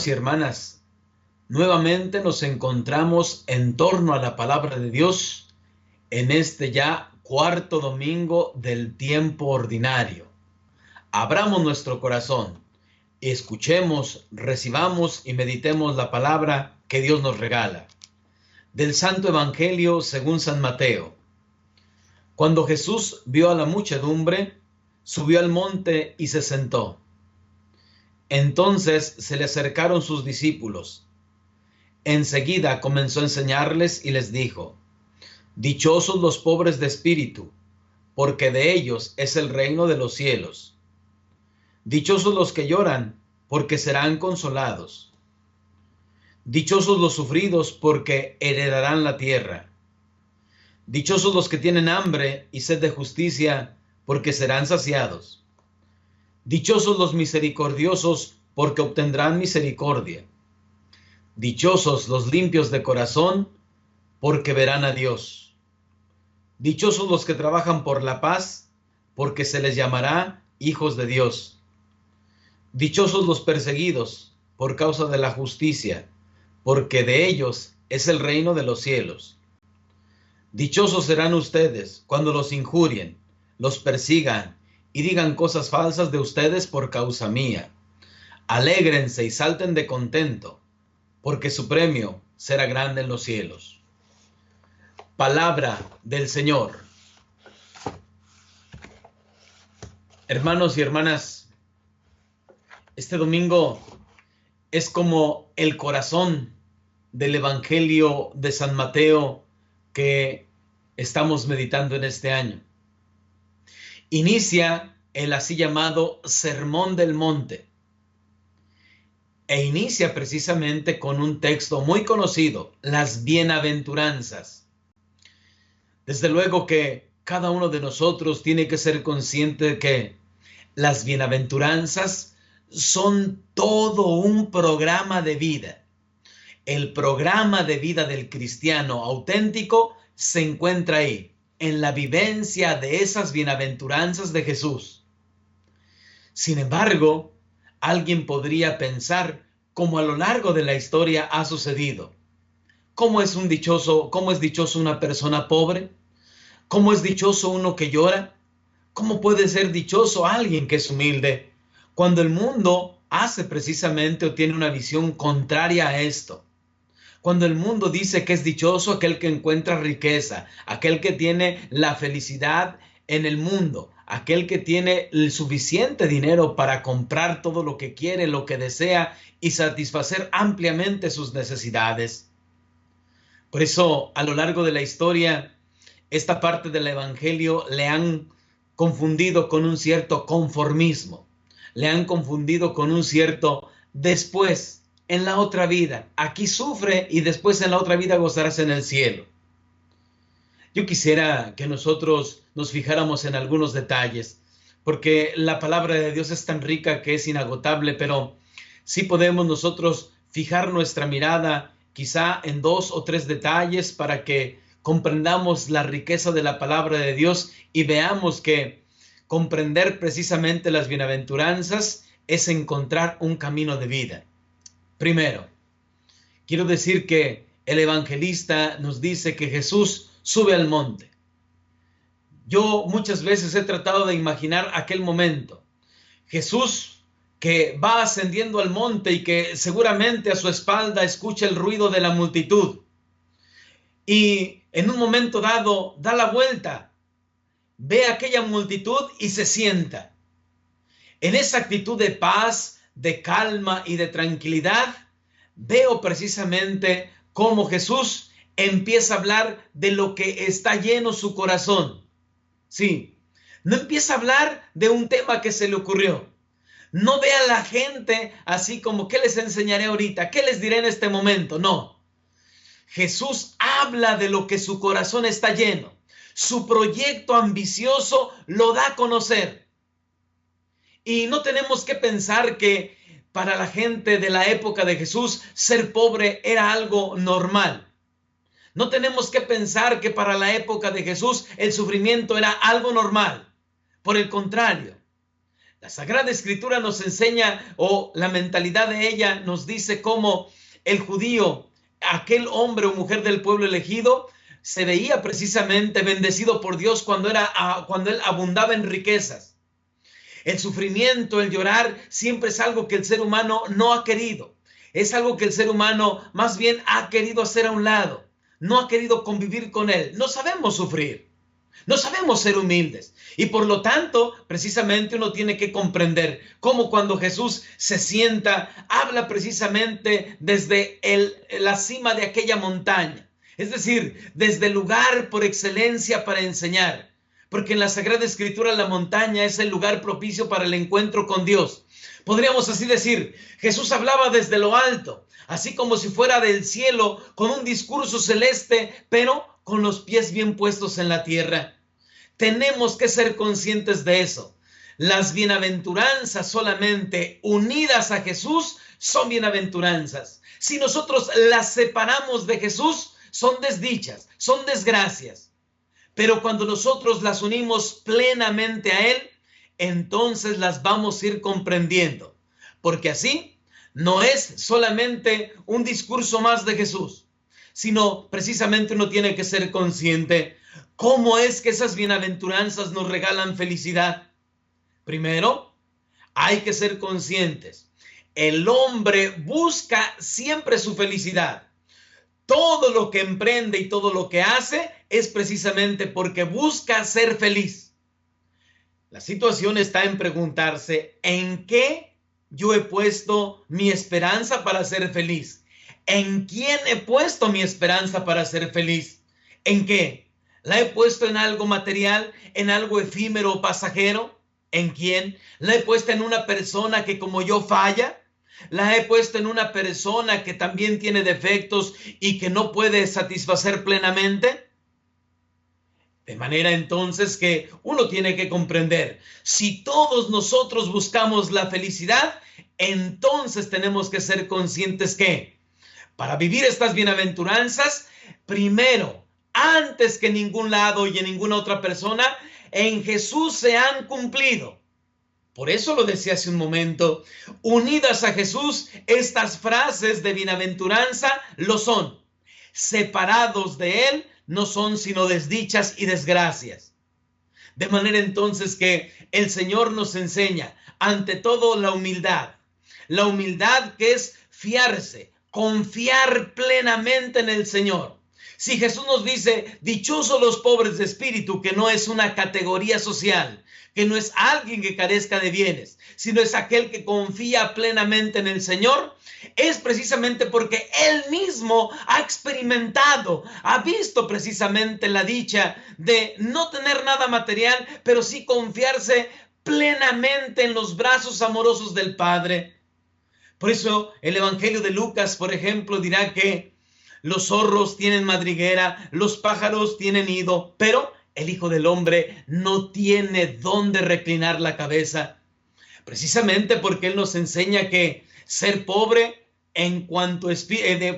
y hermanas, nuevamente nos encontramos en torno a la palabra de Dios en este ya cuarto domingo del tiempo ordinario. Abramos nuestro corazón, escuchemos, recibamos y meditemos la palabra que Dios nos regala. Del Santo Evangelio según San Mateo. Cuando Jesús vio a la muchedumbre, subió al monte y se sentó. Entonces se le acercaron sus discípulos. Enseguida comenzó a enseñarles y les dijo: Dichosos los pobres de espíritu, porque de ellos es el reino de los cielos. Dichosos los que lloran, porque serán consolados. Dichosos los sufridos, porque heredarán la tierra. Dichosos los que tienen hambre y sed de justicia, porque serán saciados. Dichosos los misericordiosos, porque obtendrán misericordia. Dichosos los limpios de corazón, porque verán a Dios. Dichosos los que trabajan por la paz, porque se les llamará hijos de Dios. Dichosos los perseguidos por causa de la justicia, porque de ellos es el reino de los cielos. Dichosos serán ustedes cuando los injurien, los persigan y digan cosas falsas de ustedes por causa mía. Alégrense y salten de contento, porque su premio será grande en los cielos. Palabra del Señor. Hermanos y hermanas, este domingo es como el corazón del Evangelio de San Mateo que estamos meditando en este año. Inicia el así llamado Sermón del Monte e inicia precisamente con un texto muy conocido, las bienaventuranzas. Desde luego que cada uno de nosotros tiene que ser consciente de que las bienaventuranzas son todo un programa de vida. El programa de vida del cristiano auténtico se encuentra ahí, en la vivencia de esas bienaventuranzas de Jesús. Sin embargo, alguien podría pensar, como a lo largo de la historia ha sucedido: ¿cómo es dichoso una persona pobre? ¿Cómo es dichoso uno que llora? ¿Cómo puede ser dichoso alguien que es humilde? Cuando el mundo hace precisamente o tiene una visión contraria a esto. Cuando el mundo dice que es dichoso aquel que encuentra riqueza, aquel que tiene la felicidad en el mundo, aquel que tiene el suficiente dinero para comprar todo lo que quiere, lo que desea y satisfacer ampliamente sus necesidades. Por eso, a lo largo de la historia, esta parte del Evangelio le han confundido con un cierto conformismo, le han confundido con un cierto después. En la otra vida, aquí sufre y después en la otra vida gozarás en el cielo. Yo quisiera que nosotros nos fijáramos en algunos detalles, porque la palabra de Dios es tan rica que es inagotable, pero sí podemos nosotros fijar nuestra mirada quizá en 2 o 3 detalles para que comprendamos la riqueza de la palabra de Dios y veamos que comprender precisamente las bienaventuranzas es encontrar un camino de vida. Primero, quiero decir que el evangelista nos dice que Jesús sube al monte. Yo muchas veces he tratado de imaginar aquel momento. Jesús que va ascendiendo al monte y que seguramente a su espalda escucha el ruido de la multitud. Y en un momento dado da la vuelta, ve a aquella multitud y se sienta. En esa actitud de paz, de calma y de tranquilidad, veo precisamente cómo Jesús empieza a hablar de lo que está lleno su corazón. Sí, no empieza a hablar de un tema que se le ocurrió. No ve a la gente así como, ¿qué les enseñaré ahorita? ¿Qué les diré en este momento? No. Jesús habla de lo que su corazón está lleno. Su proyecto ambicioso lo da a conocer. Y no tenemos que pensar que para la gente de la época de Jesús ser pobre era algo normal. No tenemos que pensar que para la época de Jesús el sufrimiento era algo normal. Por el contrario, La Sagrada Escritura nos enseña, o la mentalidad de ella nos dice cómo el judío, aquel hombre o mujer del pueblo elegido, se veía precisamente bendecido por Dios cuando él abundaba en riquezas. El sufrimiento, el llorar, siempre es algo que el ser humano no ha querido. Es algo que el ser humano más bien ha querido hacer a un lado. No ha querido convivir con él. No sabemos sufrir. No sabemos ser humildes. Y por lo tanto, precisamente uno tiene que comprender cómo cuando Jesús se sienta, habla precisamente desde la cima de aquella montaña. Es decir, desde el lugar por excelencia para enseñar. Porque en la Sagrada Escritura la montaña es el lugar propicio para el encuentro con Dios. Podríamos así decir, Jesús hablaba desde lo alto, así como si fuera del cielo, con un discurso celeste, pero con los pies bien puestos en la tierra. Tenemos que ser conscientes de eso. Las bienaventuranzas solamente unidas a Jesús son bienaventuranzas. Si nosotros las separamos de Jesús, son desdichas, son desgracias. Pero cuando nosotros las unimos plenamente a Él, entonces las vamos a ir comprendiendo. Porque así no es solamente un discurso más de Jesús, sino precisamente uno tiene que ser consciente cómo es que esas bienaventuranzas nos regalan felicidad. Primero, hay que ser conscientes. El hombre busca siempre su felicidad. Todo lo que emprende y todo lo que hace es precisamente porque busca ser feliz. La situación está en preguntarse, ¿en qué yo he puesto mi esperanza para ser feliz? ¿En quién he puesto mi esperanza para ser feliz? ¿En qué? ¿La he puesto en algo material, en algo efímero o pasajero? ¿En quién? ¿La he puesto en una persona que como yo falla? ¿La he puesto en una persona que también tiene defectos y que no puede satisfacer plenamente? De manera entonces que uno tiene que comprender, si todos nosotros buscamos la felicidad, entonces tenemos que ser conscientes que para vivir estas bienaventuranzas, primero, antes que en ningún lado y en ninguna otra persona, en Jesús se han cumplido. Por eso lo decía hace un momento, unidas a Jesús, estas frases de bienaventuranza lo son. Separados de Él, no son sino desdichas y desgracias. De manera entonces que el Señor nos enseña, ante todo, la humildad. La humildad que es fiarse, confiar plenamente en el Señor. Si Jesús nos dice, dichosos los pobres de espíritu, que no es una categoría social, que no es alguien que carezca de bienes, sino es aquel que confía plenamente en el Señor, es precisamente porque Él mismo ha experimentado, ha visto precisamente la dicha de no tener nada material, pero sí confiarse plenamente en los brazos amorosos del Padre. Por eso el Evangelio de Lucas, por ejemplo, dirá que los zorros tienen madriguera, los pájaros tienen nido, pero el Hijo del Hombre no tiene dónde reclinar la cabeza. Precisamente porque Él nos enseña que ser pobre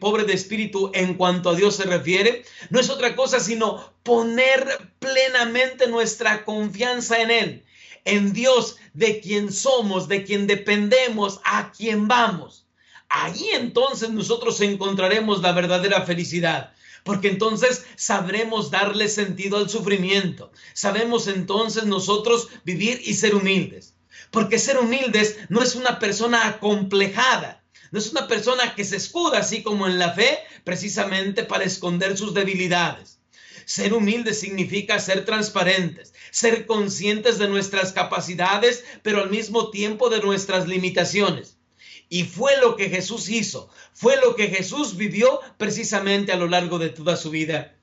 pobre de espíritu en cuanto a Dios se refiere, no es otra cosa sino poner plenamente nuestra confianza en Él, en Dios, de quien somos, de quien dependemos, a quien vamos. Ahí entonces nosotros encontraremos la verdadera felicidad, porque entonces sabremos darle sentido al sufrimiento. Sabemos entonces nosotros vivir y ser humildes, porque ser humildes no es una persona acomplejada, no es una persona que se escuda así como en la fe, precisamente para esconder sus debilidades. Ser humildes significa ser transparentes, ser conscientes de nuestras capacidades, pero al mismo tiempo de nuestras limitaciones. Y fue lo que Jesús hizo, fue lo que Jesús vivió precisamente a lo largo de toda su vida.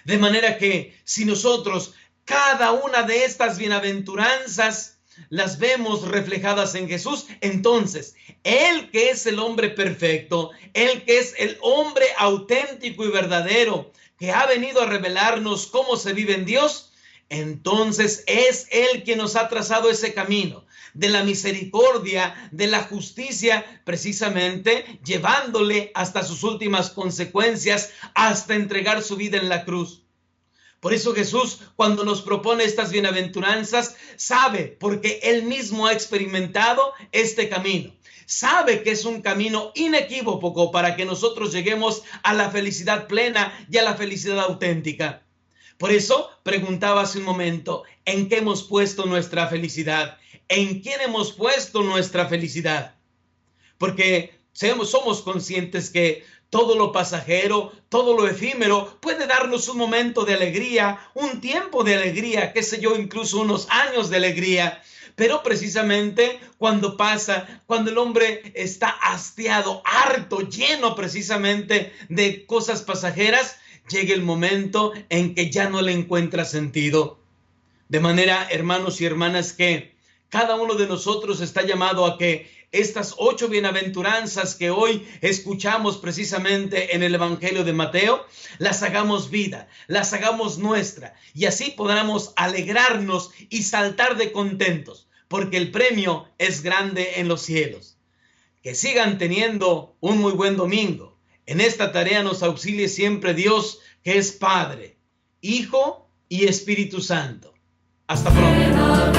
De manera que si nosotros cada una de estas bienaventuranzas las vemos reflejadas en Jesús, entonces Él que es el hombre perfecto, Él que es el hombre auténtico y verdadero, que ha venido a revelarnos cómo se vive en Dios, entonces es Él quien nos ha trazado ese camino de la misericordia, de la justicia, precisamente llevándole hasta sus últimas consecuencias, hasta entregar su vida en la cruz. Por eso Jesús, cuando nos propone estas bienaventuranzas, sabe, porque Él mismo ha experimentado este camino. Sabe que es un camino inequívoco para que nosotros lleguemos a la felicidad plena y a la felicidad auténtica. Por eso preguntaba hace un momento, ¿en qué hemos puesto nuestra felicidad? ¿En quién hemos puesto nuestra felicidad? Porque somos conscientes que todo lo pasajero, todo lo efímero puede darnos un momento de alegría, un tiempo de alegría, qué sé yo, incluso unos años de alegría. Pero precisamente cuando pasa, cuando el hombre está hastiado, harto, lleno precisamente de cosas pasajeras, llega el momento en que ya no le encuentra sentido. De manera, hermanos y hermanas, que cada uno de nosotros está llamado a que estas 8 bienaventuranzas que hoy escuchamos precisamente en el Evangelio de Mateo, las hagamos vida, las hagamos nuestra, y así podamos alegrarnos y saltar de contentos, porque el premio es grande en los cielos. Que sigan teniendo un muy buen domingo. En esta tarea nos auxilie siempre Dios, que es Padre, Hijo y Espíritu Santo. Hasta pronto.